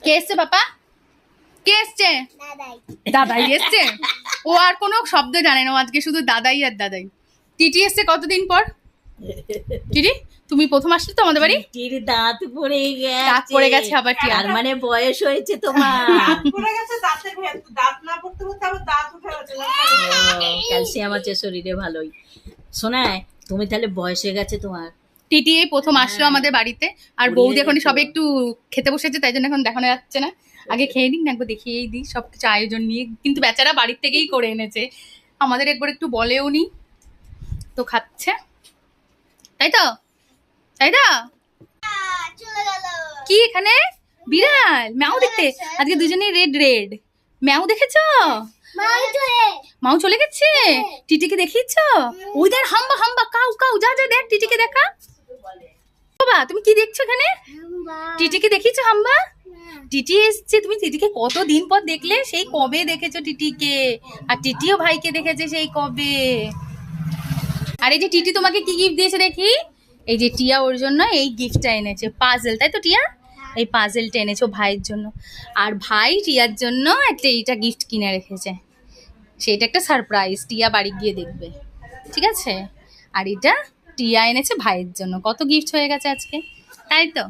কে এসছে পাপা? কে এসছে? দাদাই এসছে। ও আর কোনো শব্দ জানে না, আজকে শুধু দাদাই আর দাদাই। টিটি এসছে কতদিন পর? টিটি তুমি প্রথম আসলে তো আমাদের বাড়ি? টিটির দাঁত পড়ে গেছে। দাঁত পড়ে গেছে আবার টিয়া। তার মানে বয়স হয়েছে তোমার। ক্যালসিয়াম আছে শরীরে ভালোই। শোনায় তুমি তাহলে বয়স হয়ে গেছে তোমার। টিটি এই প্রথম আসলো আমাদের বাড়িতে, আর বৌদি এখন সবে একটু খেতে বসেছে, তাই জন্য এখন দেখানো যাচ্ছে না। আগে খেয়ে নিক না, একবার দেখিয়েই দিই সবকিছু আয়োজন নিয়ে। কিন্তু বেচারা বাড়ির থেকেই করে এনেছে, আমাদের একবার একটু বলেও নি, তো খাচ্ছে। তাই তো, তাই তো। কি এখানে বিড়াল ম্যাও দেখতে? আজকে দুজনেই রেড রেড। ম্যাও দেখেছো? মাও চলে গেছে। টিটিকে দেখিয়েছ? ওই দেখ হাম্বা হাম্বা, কাউ কাউ, যা যা দেখ টিটিকে দেখা। বাবা তুমি কি দেখছো এখানে? টিটিকে দেখিয়েছো হাম্বা? টিটি এসছে, তুমি টিটিকে কতদিন পর দেখলে? সেই কবে দেখেছো টিটিকে? আর টিটিও ভাইকে দেখেছে সেই কবে। আর এই যে টিটি তোমাকে কি গিফট দিয়েছে দেখি? এই যে টিয়া ওর জন্য এই গিফটটা এনেছে, পাজেল, তাই তো টিয়া? এই পাজেলটা এনেছো ভাইয়ের জন্য, আর ভাই টিয়ার জন্য একটা এইটা গিফট কিনে রেখেছে। সেটা একটা সারপ্রাইজ, টিয়া বাড়ি গিয়ে দেখবে, ঠিক আছে? আর এটা টিয়া এনেছে ভাইয়ের জন্য। কত গিফট হয়ে গেছে আজকে, তাই তো?